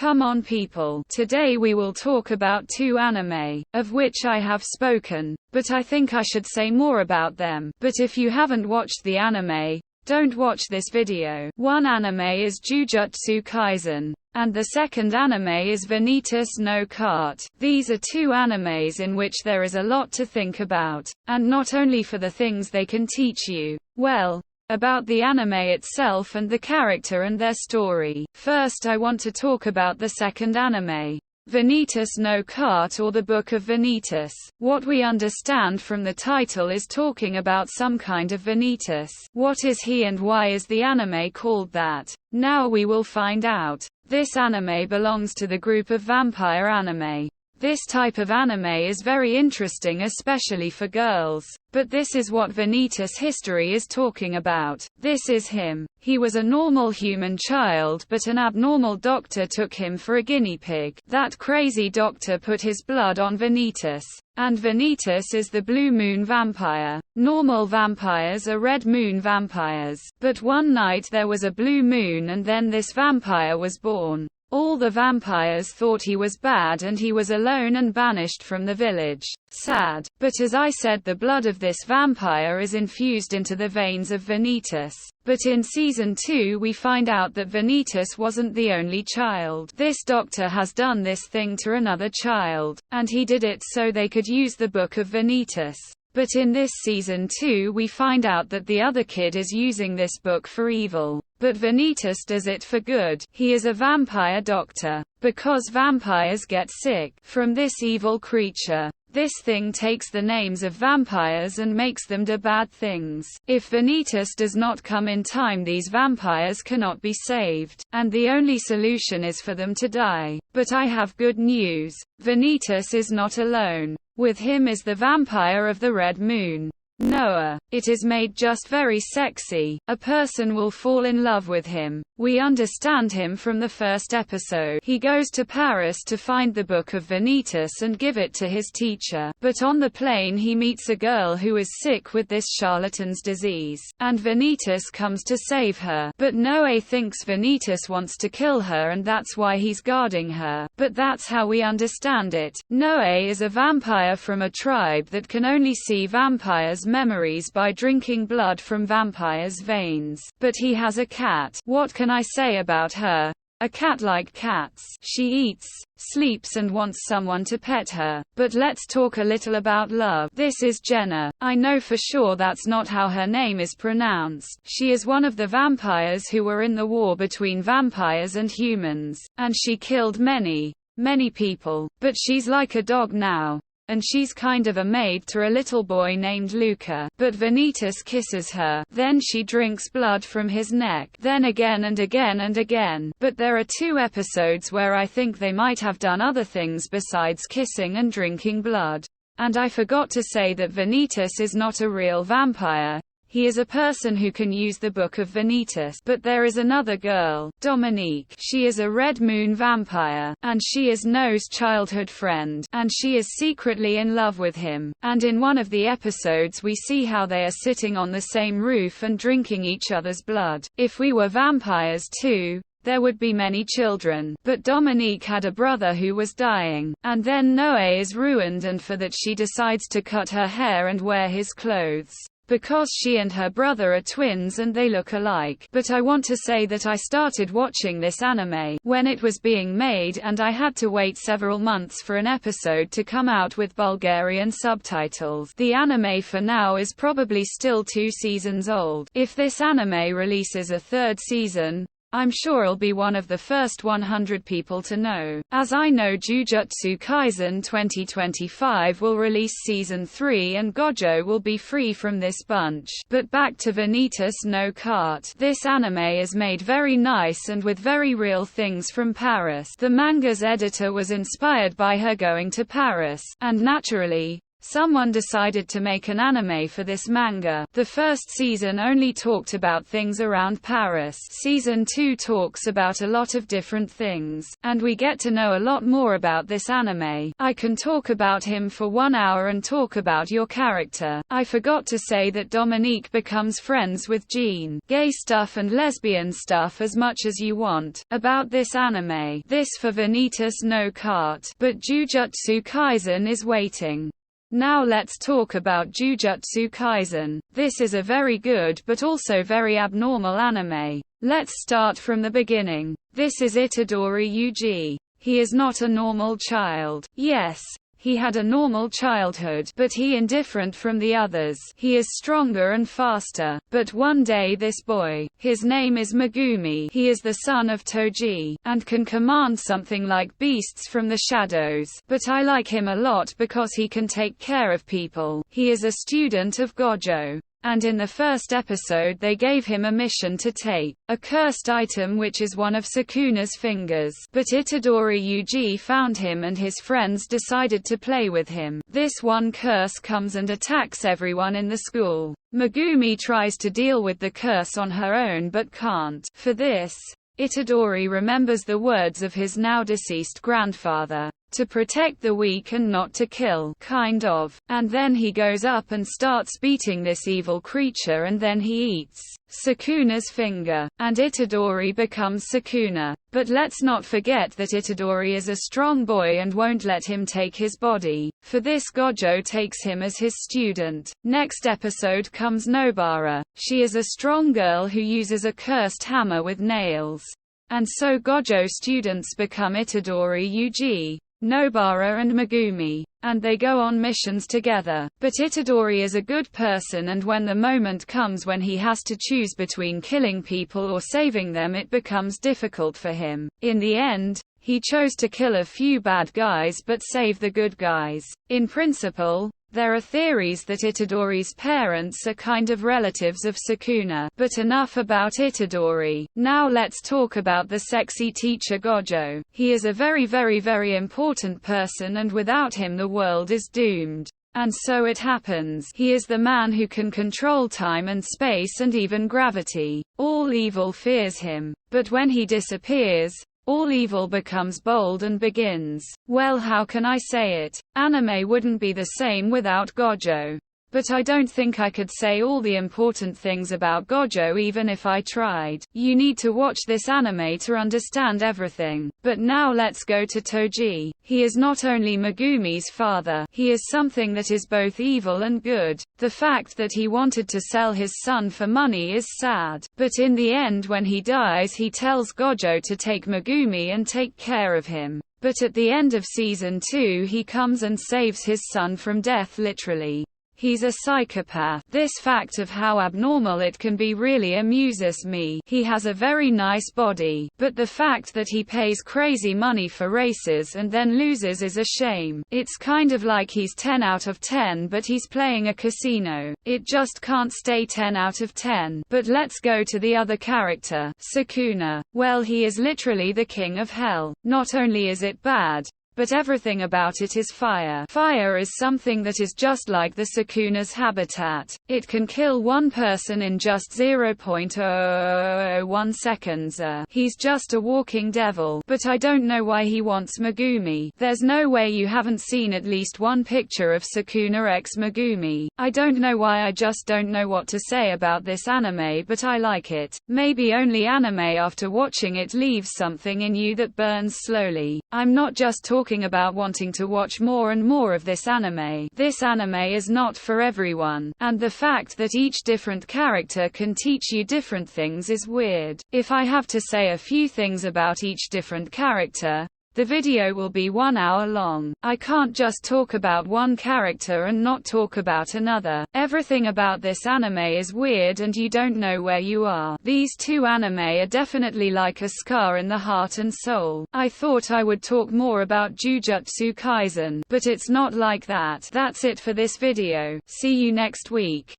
Come on people, today we will talk about two anime, of which I have spoken, but I think I should say more about them. But if you haven't watched the anime, don't watch this video. One anime is Jujutsu Kaisen, and the second anime is Vanitas no Cart. These are two animes in which there is a lot to think about, and not only for the things they can teach you, well, about the anime itself and the character and their story. First I want to talk about the second anime, Vanitas no Cart, or the Book of Vanitas. What we understand from the title is talking about some kind of Vanitas. What is he and why is the anime called that? Now we will find out. This anime belongs to the group of vampire anime. This type of anime is very interesting, especially for girls. But this is what Vanitas history is talking about. This is him. He was a normal human child, but an abnormal doctor took him for a guinea pig. That crazy doctor put his blood on Vanitas. And Vanitas is the blue moon vampire. Normal vampires are red moon vampires. But one night there was a blue moon and then this vampire was born. All the vampires thought he was bad and he was alone and banished from the village. Sad. But as I said, the blood of this vampire is infused into the veins of Vanitas. But in season 2 we find out that Vanitas wasn't the only child. This doctor has done this thing to another child, and he did it so they could use the Book of Vanitas. But in this season 2 we find out that the other kid is using this book for evil. But Vanitas does it for good. He is a vampire doctor. Because vampires get sick from this evil creature. This thing takes the names of vampires and makes them do bad things. If Vanitas does not come in time, these vampires cannot be saved. And the only solution is for them to die. But I have good news. Vanitas is not alone. With him is the vampire of the Red Moon, Noah. It is made just very sexy. A person will fall in love with him. We understand him from the first episode. He goes to Paris to find the Book of Vanitas and give it to his teacher. But on the plane he meets a girl who is sick with this charlatan's disease. And Vanitas comes to save her. But Noah thinks Vanitas wants to kill her and that's why he's guarding her. But that's how we understand it. Noah is a vampire from a tribe that can only see vampires' memories by drinking blood from vampires' veins. But he has a cat. What can I say about her? A cat like cats. She eats, sleeps and wants someone to pet her. But let's talk a little about love. This is Jenna. I know for sure that's not how her name is pronounced. She is one of the vampires who were in the war between vampires and humans. And she killed many people. But she's like a dog now. And she's kind of a maid to a little boy named Luca. But Vanitas kisses her. Then she drinks blood from his neck. Then again and again and again. But there are 2 episodes where I think they might have done other things besides kissing and drinking blood. And I forgot to say that Vanitas is not a real vampire. He is a person who can use the Book of Vanitas. But there is another girl, Dominique. She is a Red Moon vampire, and she is Noah's childhood friend, and she is secretly in love with him. And in one of the episodes we see how they are sitting on the same roof and drinking each other's blood. If we were vampires too, there would be many children. But Dominique had a brother who was dying. And then Noah is ruined, and for that she decides to cut her hair and wear his clothes. Because she and her brother are twins and they look alike. But I want to say that I started watching this anime when it was being made, and I had to wait several months for an episode to come out with Bulgarian subtitles. The anime for now is probably still 2 seasons old. If this anime releases a 3rd season, I'm sure I'll be one of the first 100 people to know. As I know, Jujutsu Kaisen 2025 will release season 3 and Gojo will be free from this bunch. But back to Vanitas no Cart. This anime is made very nice and with very real things from Paris. The manga's editor was inspired by her going to Paris. And naturally, Someone decided to make an anime for this manga. The first season only talked about things around Paris. Season 2 talks about a lot of different things, and we get to know a lot more about this anime. I can talk about him for 1 hour and talk about your character. I forgot to say that Dominique becomes friends with Jean. Gay stuff and lesbian stuff as much as you want about this anime. This for Vanitas no Cart, but Jujutsu Kaisen is waiting. Now let's talk about Jujutsu Kaisen. This is a very good but also very abnormal anime. Let's start from the beginning. This is Itadori Yuji. He is not a normal child. Yes, he had a normal childhood, but he is different from the others. He is stronger and faster. But one day this boy, his name is Megumi, he is the son of Toji, and can command something like beasts from the shadows. But I like him a lot because he can take care of people. He is a student of Gojo. And in the first episode they gave him a mission to take a cursed item which is one of Sukuna's fingers. But Itadori Yuji found him and his friends decided to play with him. This one curse comes and attacks everyone in the school. Megumi tries to deal with the curse on her own but can't. For this, Itadori remembers the words of his now deceased grandfather. To protect the weak and not to kill, kind of. And then he goes up and starts beating this evil creature and then he eats Sukuna's finger. And Itadori becomes Sukuna. But let's not forget that Itadori is a strong boy and won't let him take his body. For this Gojo takes him as his student. Next episode comes Nobara. She is a strong girl who uses a cursed hammer with nails. And so Gojo students become Itadori Yuji, Nobara and Megumi, and they go on missions together. But Itadori is a good person and when the moment comes when he has to choose between killing people or saving them it becomes difficult for him. In the end, he chose to kill a few bad guys but save the good guys. In principle, there are theories that Itadori's parents are kind of relatives of Sukuna. But enough about Itadori. Now let's talk about the sexy teacher Gojo. He is a very important person and without him the world is doomed. And so it happens. He is the man who can control time and space and even gravity. All evil fears him. But when he disappears, all evil becomes bold and begins. Well, how can I say it? Anime wouldn't be the same without Gojo. But I don't think I could say all the important things about Gojo even if I tried. You need to watch this anime to understand everything. But now let's go to Toji. He is not only Megumi's father, he is something that is both evil and good. The fact that he wanted to sell his son for money is sad. But in the end when he dies he tells Gojo to take Megumi and take care of him. But at the end of season 2 he comes and saves his son from death literally. He's a psychopath. This fact of how abnormal it can be really amuses me. He has a very nice body, but the fact that he pays crazy money for races and then loses is a shame. It's kind of like he's 10 out of 10 but he's playing a casino. It just can't stay 10 out of 10. But let's go to the other character, Sukuna. Well, he is literally the king of hell. Not only is it bad, but everything about it is fire. Fire is something that is just like the Sukuna's habitat. It can kill one person in just 0.001 seconds. He's just a walking devil. But I don't know why he wants Megumi. There's no way you haven't seen at least one picture of Sukuna x Megumi. I don't know why, I just don't know what to say about this anime, but I like it. Maybe only anime after watching it leaves something in you that burns slowly. I'm not just talking about wanting to watch more and more of this anime. This anime is not for everyone, and the fact that each different character can teach you different things is weird. If I have to say a few things about each different character, the video will be 1 hour long. I can't just talk about one character and not talk about another. Everything about this anime is weird and you don't know where you are. These two anime are definitely like a scar in the heart and soul. I thought I would talk more about Jujutsu Kaisen, but it's not like that. That's it for this video. See you next week.